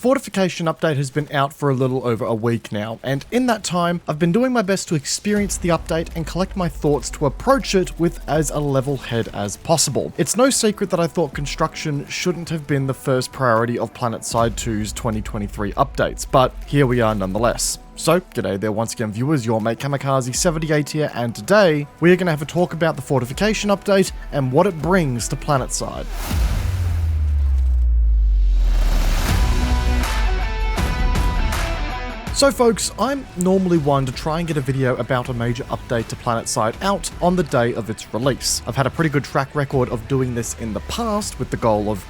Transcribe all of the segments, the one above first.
Fortification update has been out for a little over a week now, and in that time, I've been doing my best to experience the update and collect my thoughts to approach it with as a level head as possible. It's no secret that I thought construction shouldn't have been the first priority of Planetside 2's 2023 updates, but here we are nonetheless. So, g'day there once again viewers, your mate Kamikaze78 here, and today, we are going to have a talk about the Fortification update and what it brings to Planetside. So folks, I'm normally one to try and get a video about a major update to Planetside out on the day of its release. I've had a pretty good track record of doing this in the past with the goal of,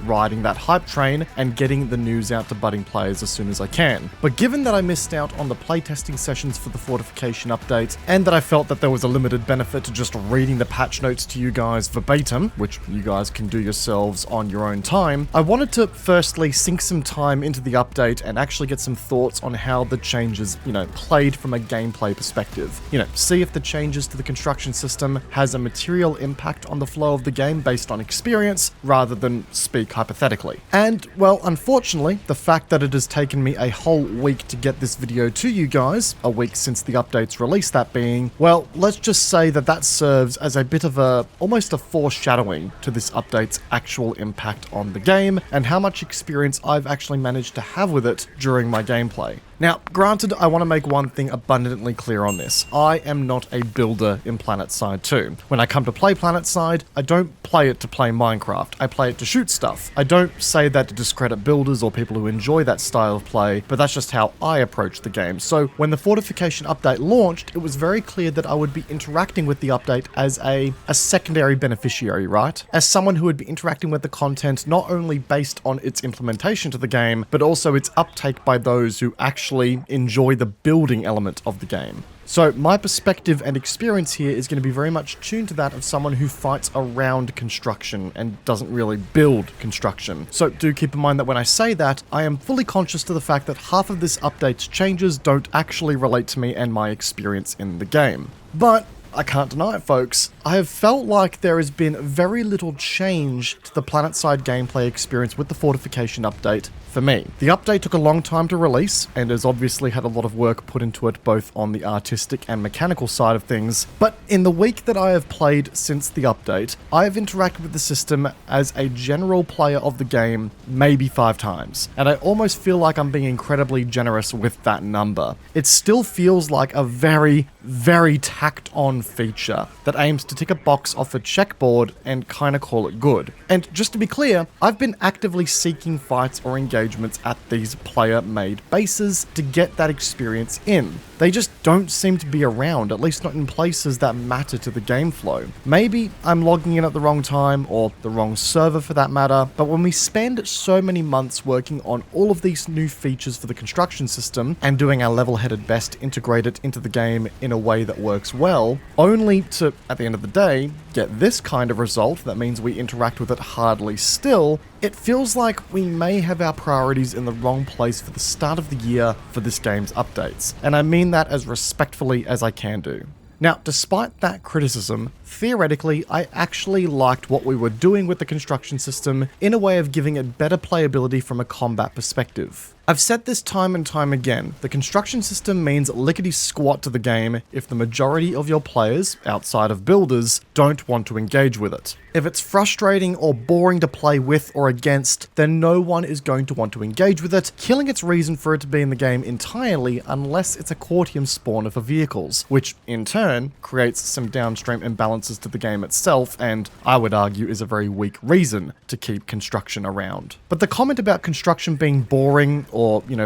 riding that hype train and getting the news out to budding players as soon as I can. But given that I missed out on the playtesting sessions for the Fortification update, and that I felt that there was a limited benefit to just reading the patch notes to you guys verbatim, which you guys can do yourselves on your own time, I wanted to firstly sink some time into the update and actually get some thoughts on how the changes, played from a gameplay perspective. See if the changes to the construction system has a material impact on the flow of the game based on experience, rather than speak hypothetically. And, well, unfortunately, the fact that it has taken me a whole week to get this video to you guys, a week since the update's release that being, well, let's just say that that serves as a bit of almost a foreshadowing to this update's actual impact on the game, and how much experience I've actually managed to have with it during my gameplay. Now, granted, I want to make one thing abundantly clear on this. I am not a builder in Planetside 2. When I come to play Planetside, I don't play it to play Minecraft. I play it to shoot stuff. I don't say that to discredit builders or people who enjoy that style of play, but that's just how I approach the game. So when the Fortification update launched, it was very clear that I would be interacting with the update as a secondary beneficiary, right? As someone who would be interacting with the content not only based on its implementation to the game, but also its uptake by those who actually enjoy the building element of the game. So my perspective and experience here is going to be very much tuned to that of someone who fights around construction and doesn't really build construction. So do keep in mind that when I say that, I am fully conscious to the fact that half of this update's changes don't actually relate to me and my experience in the game. But I can't deny it, folks. I have felt like there has been very little change to the Planetside gameplay experience with the Fortification update for me. The update took a long time to release, and has obviously had a lot of work put into it both on the artistic and mechanical side of things, but in the week that I have played since the update, I have interacted with the system as a general player of the game maybe 5 times, and I almost feel like I'm being incredibly generous with that number. It still feels like a very, very tacked on feature that aims to tick a box off a checkboard and kinda call it good. And just to be clear, I've been actively seeking fights or engagements at these player-made bases to get that experience in. They just don't seem to be around, at least not in places that matter to the game flow. Maybe I'm logging in at the wrong time, or the wrong server for that matter, but when we spend so many months working on all of these new features for the construction system, and doing our level-headed best to integrate it into the game in a way that works well, only to, at the end of the day, get this kind of result that means we interact with it hardly still, it feels like we may have our priorities in the wrong place for the start of the year for this game's updates. And I mean that as respectfully as I can do. Now, despite that criticism, theoretically, I actually liked what we were doing with the construction system in a way of giving it better playability from a combat perspective. I've said this time and time again, the construction system means lickety-squat to the game if the majority of your players, outside of builders, don't want to engage with it. If it's frustrating or boring to play with or against, then no one is going to want to engage with it, killing its reason for it to be in the game entirely unless it's a courtium spawner for vehicles, which in turn creates some downstream imbalances to the game itself, and I would argue is a very weak reason to keep construction around. But the comment about construction being boring or,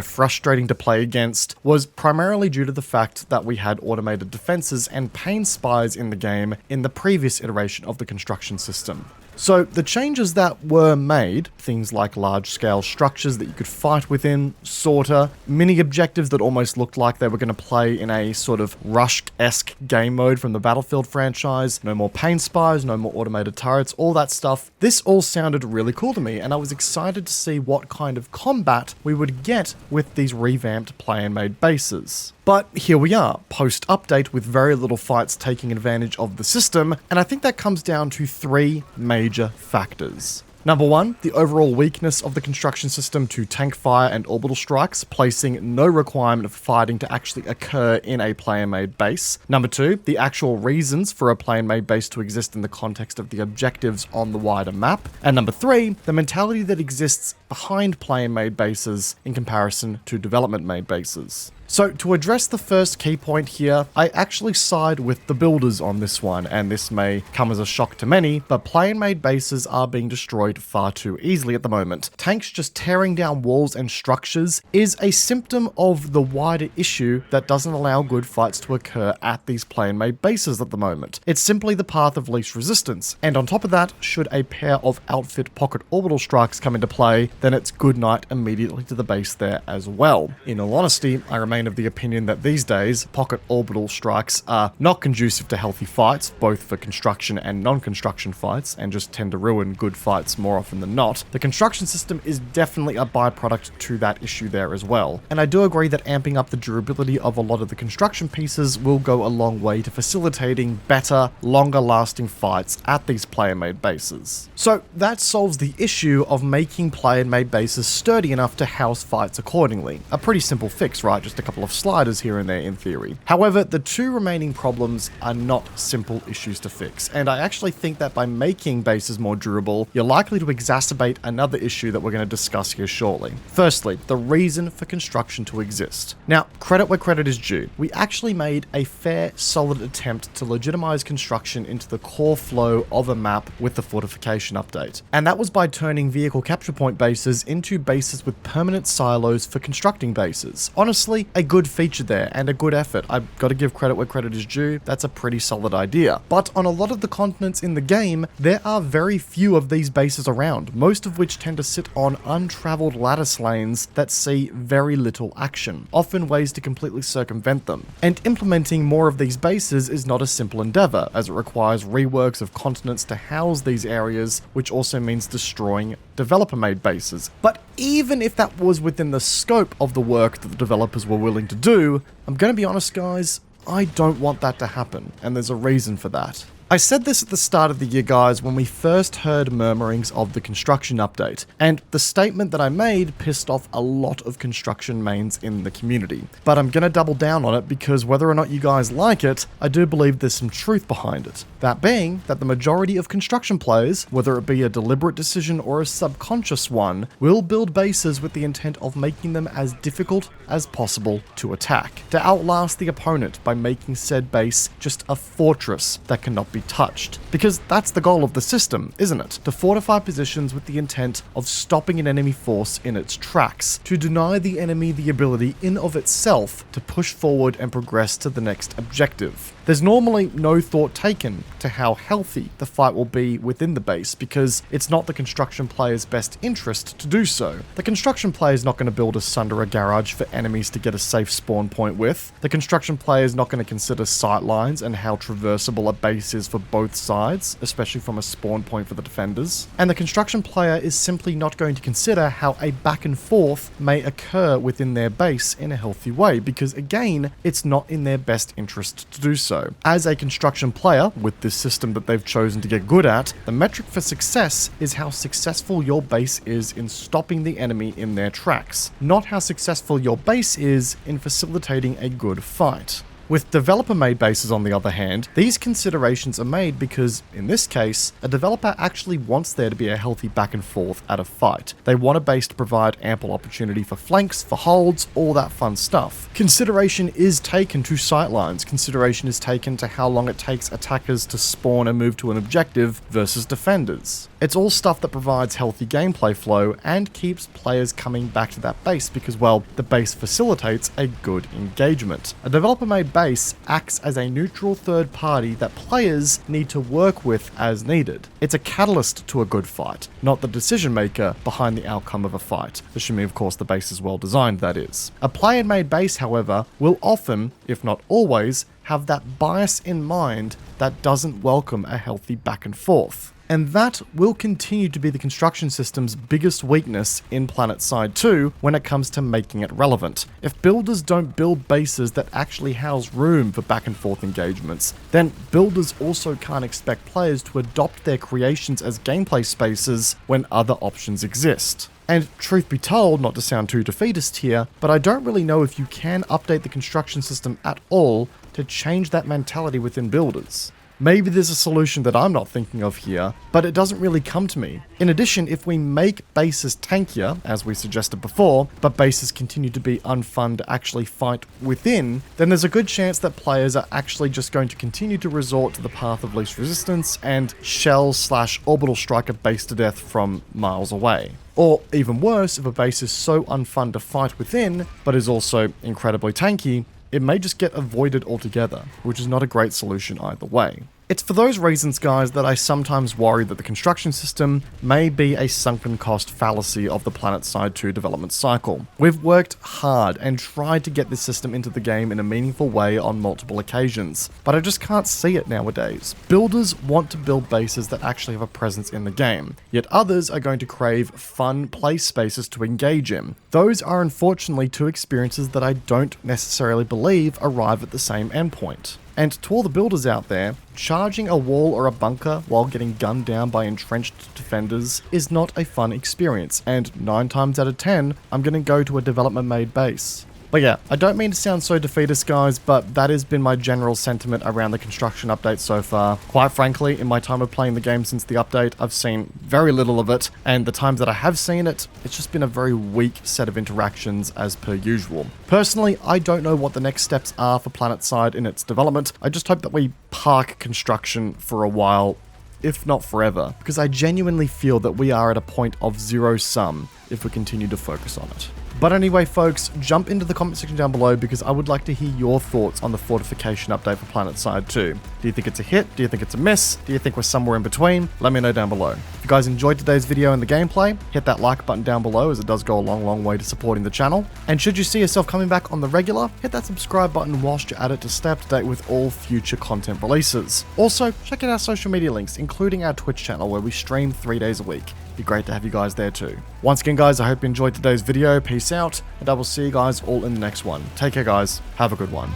frustrating to play against was primarily due to the fact that we had automated defenses and pain spies in the game in the previous iteration of the construction system. So the changes that were made, things like large-scale structures that you could fight within, sorter, mini objectives that almost looked like they were going to play in a sort of Rush-esque game mode from the Battlefield franchise, no more pain spies, no more automated turrets, all that stuff, this all sounded really cool to me, and I was excited to see what kind of combat we would get with these revamped player-made bases. But here we are, post-update with very little fights taking advantage of the system, and I think that comes down to 3 major factors. Number 1, the overall weakness of the construction system to tank fire and orbital strikes, placing no requirement for fighting to actually occur in a player-made base. Number 2, the actual reasons for a player-made base to exist in the context of the objectives on the wider map. And number 3, the mentality that exists behind player-made bases in comparison to development-made bases. So to address the first key point here, I actually side with the builders on this one, and this may come as a shock to many, but player-made bases are being destroyed far too easily at the moment. Tanks just tearing down walls and structures is a symptom of the wider issue that doesn't allow good fights to occur at these player-made bases at the moment. It's simply the path of least resistance, and on top of that, should a pair of outfit pocket orbital strikes come into play, then it's good night immediately to the base there as well. In all honesty, I remain of the opinion that these days, pocket orbital strikes are not conducive to healthy fights, both for construction and non-construction fights, and just tend to ruin good fights more often than not. The construction system is definitely a byproduct to that issue there as well. And I do agree that amping up the durability of a lot of the construction pieces will go a long way to facilitating better, longer-lasting fights at these player-made bases. So that solves the issue of making player-made bases sturdy enough to house fights accordingly. A pretty simple fix, right? Just a couple of sliders here and there in theory. However, the two remaining problems are not simple issues to fix, and I actually think that by making bases more durable, you're likely to exacerbate another issue that we're going to discuss here shortly. Firstly, the reason for construction to exist. Now, credit where credit is due. We actually made a fair, solid attempt to legitimize construction into the core flow of a map with the Fortification update, and that was by turning vehicle capture point bases into bases with permanent silos for constructing bases. Honestly, a good feature there and a good effort. I've got to give credit where credit is due. That's a pretty solid idea. But on a lot of the continents in the game, there are very few of these bases around, most of which tend to sit on untraveled lattice lanes that see very little action, often ways to completely circumvent them. And implementing more of these bases is not a simple endeavor, as it requires reworks of continents to house these areas, which also means destroying developer-made bases. But even if that was within the scope of the work that the developers were willing to do, I'm gonna be honest guys, I don't want that to happen, and there's a reason for that. I said this at the start of the year, guys, when we first heard murmurings of the construction update, and the statement that I made pissed off a lot of construction mains in the community. But I'm gonna double down on it because whether or not you guys like it, I do believe there's some truth behind it. That being that the majority of construction players, whether it be a deliberate decision or a subconscious one, will build bases with the intent of making them as difficult as possible to attack, to outlast the opponent by making said base just a fortress that cannot be touched. Because that's the goal of the system, isn't it? To fortify positions with the intent of stopping an enemy force in its tracks, to deny the enemy the ability in of itself to push forward and progress to the next objective. There's normally no thought taken to how healthy the fight will be within the base because it's not the construction player's best interest to do so. The construction player is not going to build a sunder a garage for enemies to get a safe spawn point with. The construction player is not going to consider sight lines and how traversable a base is for both sides, especially from a spawn point for the defenders. And the construction player is simply not going to consider how a back and forth may occur within their base in a healthy way because again, it's not in their best interest to do so. As a construction player, with this system that they've chosen to get good at, the metric for success is how successful your base is in stopping the enemy in their tracks, not how successful your base is in facilitating a good fight. With developer-made bases, on the other hand, these considerations are made because, in this case, a developer actually wants there to be a healthy back and forth at a fight. They want a base to provide ample opportunity for flanks, for holds, all that fun stuff. Consideration is taken to sightlines. Consideration is taken to how long it takes attackers to spawn and move to an objective versus defenders. It's all stuff that provides healthy gameplay flow and keeps players coming back to that base because, well, the base facilitates a good engagement. A developer-made base acts as a neutral third party that players need to work with as needed. It's a catalyst to a good fight, not the decision maker behind the outcome of a fight, assuming of course the base is well designed, that is. A player-made base, however, will often, if not always, have that bias in mind that doesn't welcome a healthy back and forth. And that will continue to be the construction system's biggest weakness in Planetside 2 when it comes to making it relevant. If builders don't build bases that actually house room for back and forth engagements, then builders also can't expect players to adopt their creations as gameplay spaces when other options exist. And truth be told, not to sound too defeatist here, but I don't really know if you can update the construction system at all to change that mentality within builders. Maybe there's a solution that I'm not thinking of here, but it doesn't really come to me. In addition, if we make bases tankier, as we suggested before, but bases continue to be unfun to actually fight within, then there's a good chance that players are actually just going to continue to resort to the path of least resistance and shell/orbital strike a base to death from miles away. Or even worse, if a base is so unfun to fight within, but is also incredibly tanky, it may just get avoided altogether, which is not a great solution either way. It's for those reasons, guys, that I sometimes worry that the construction system may be a sunken cost fallacy of the Planetside 2 development cycle. We've worked hard and tried to get this system into the game in a meaningful way on multiple occasions, but I just can't see it nowadays. Builders want to build bases that actually have a presence in the game, yet others are going to crave fun play spaces to engage in. Those are unfortunately two experiences that I don't necessarily believe arrive at the same endpoint. And to all the builders out there, charging a wall or a bunker while getting gunned down by entrenched defenders is not a fun experience, and 9 times out of 10, I'm going to go to a development-made base. But yeah, I don't mean to sound so defeatist, guys, but that has been my general sentiment around the construction update so far. Quite frankly, in my time of playing the game since the update, I've seen very little of it, and the times that I have seen it, it's just been a very weak set of interactions as per usual. Personally, I don't know what the next steps are for Planetside in its development. I just hope that we park construction for a while, if not forever, because I genuinely feel that we are at a point of zero sum if we continue to focus on it. But anyway, folks, jump into the comment section down below because I would like to hear your thoughts on the Fortification update for Planetside 2. Do you think it's a hit? Do you think it's a miss? Do you think we're somewhere in between? Let me know down below. If you guys enjoyed today's video and the gameplay, hit that like button down below as it does go a long way to supporting the channel. And should you see yourself coming back on the regular, hit that subscribe button whilst you're at it to stay up to date with all future content releases. Also, check out our social media links, including our Twitch channel where we stream 3 days a week. It'd be great to have you guys there too. Once again, guys, I hope you enjoyed today's video. Peace out, and I will see you guys all in the next one. Take care, guys. Have a good one.